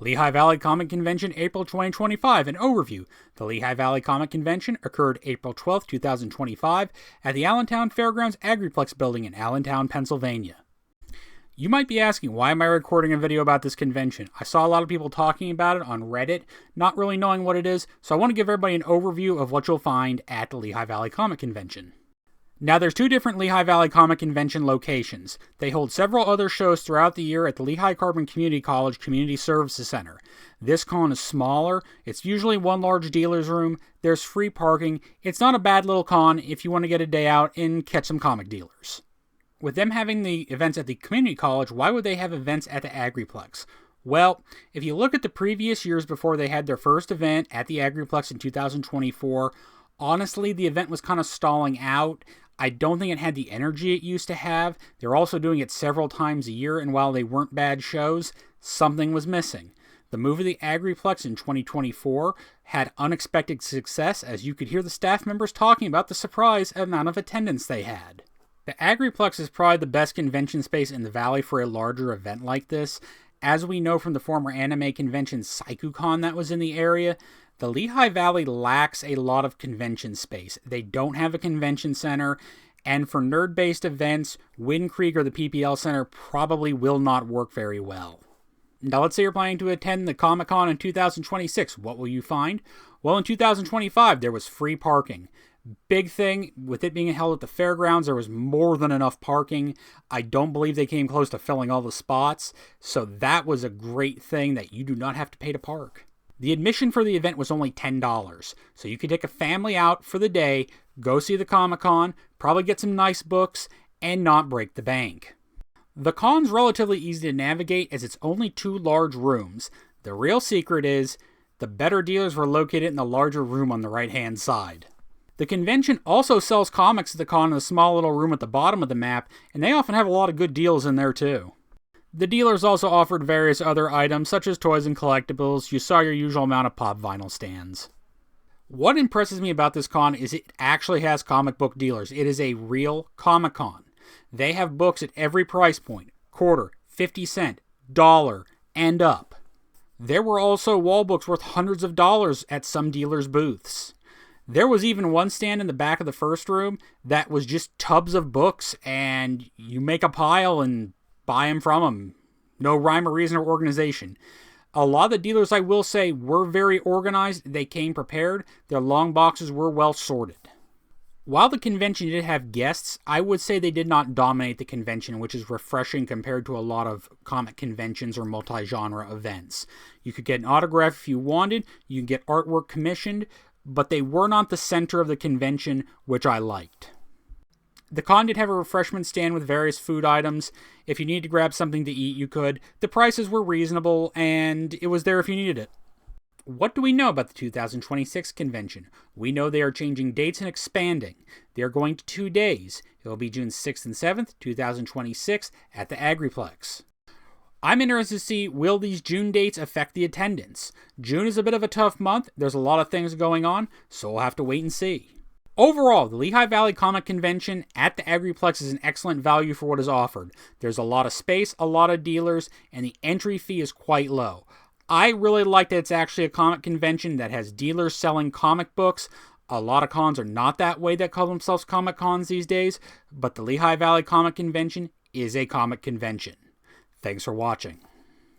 Lehigh Valley Comic Convention, April 2025. An overview. The Lehigh Valley Comic Convention occurred April 12, 2025 at the Allentown Fairgrounds Agri-Plex building in Allentown, Pennsylvania. You might be asking, why am I recording a video about this convention? I saw a lot of people talking about it on Reddit, not really knowing what it is, so I want to give everybody an overview of what you'll find at the Lehigh Valley Comic Convention. Now, there's two different Lehigh Valley Comic Convention locations. They hold several other shows throughout the year at the Lehigh Carbon Community College Community Services Center. This con is smaller. It's usually one large dealer's room. There's free parking. It's not a bad little con if you want to get a day out and catch some comic dealers. With them having the events at the community college, why would they have events at the Agri-Plex? Well, if you look at the previous years before they had their first event at the Agri-Plex in 2024, honestly, the event was kind of stalling out. I don't think it had the energy it used to have. They're also doing it several times a year, and while they weren't bad shows, something was missing. The move of the Agri-Plex in 2024 had unexpected success, as you could hear the staff members talking about the surprise amount of attendance they had. The Agri-Plex is probably the best convention space in the valley for a larger event like this. As we know from the former anime convention PsychoCon that was in the area, the Lehigh Valley lacks a lot of convention space. They don't have a convention center, and for nerd-based events, Wind Creek or the PPL Center probably will not work very well. Now, let's say you're planning to attend the Comic-Con in 2026. What will you find? Well, in 2025, there was free parking. Big thing, with it being held at the fairgrounds, there was more than enough parking. I don't believe they came close to filling all the spots, so that was a great thing that you do not have to pay to park. The admission for the event was only $10, so you could take a family out for the day, go see the Comic-Con, probably get some nice books, and not break the bank. The con's relatively easy to navigate as it's only two large rooms. The real secret is, the better dealers were located in the larger room on the right-hand side. The convention also sells comics at the con in a small little room at the bottom of the map, and they often have a lot of good deals in there too. The dealers also offered various other items, such as toys and collectibles. You saw your usual amount of pop vinyl stands. What impresses me about this con is it actually has comic book dealers. It is a real Comic-Con. They have books at every price point, quarter, 50 cent, dollar, and up. There were also wall books worth hundreds of dollars at some dealers' booths. There was even one stand in the back of the first room that was just tubs of books, and you make a pile and buy them from them. No rhyme or reason or organization. A lot of the dealers, I will say, were very organized. They came prepared. Their long boxes were well sorted. While the convention did have guests, I would say they did not dominate the convention, which is refreshing compared to a lot of comic conventions or multi-genre events. You could get an autograph if you wanted. You could get artwork commissioned, but they were not the center of the convention, which I liked. The con did have a refreshment stand with various food items. If you needed to grab something to eat, you could. The prices were reasonable, and it was there if you needed it. What do we know about the 2026 convention? We know they are changing dates and expanding. They are going to 2 days. It will be June 6th and 7th, 2026 at the Agri-Plex. I'm interested to see, will these June dates affect the attendance? June is a bit of a tough month. There's a lot of things going on, so we'll have to wait and see. Overall, the Lehigh Valley Comic Convention at the Agri-Plex is an excellent value for what is offered. There's a lot of space, a lot of dealers, and the entry fee is quite low. I really like that it's actually a comic convention that has dealers selling comic books. A lot of cons are not that way that call themselves comic cons these days, but the Lehigh Valley Comic Convention is a comic convention. Thanks for watching.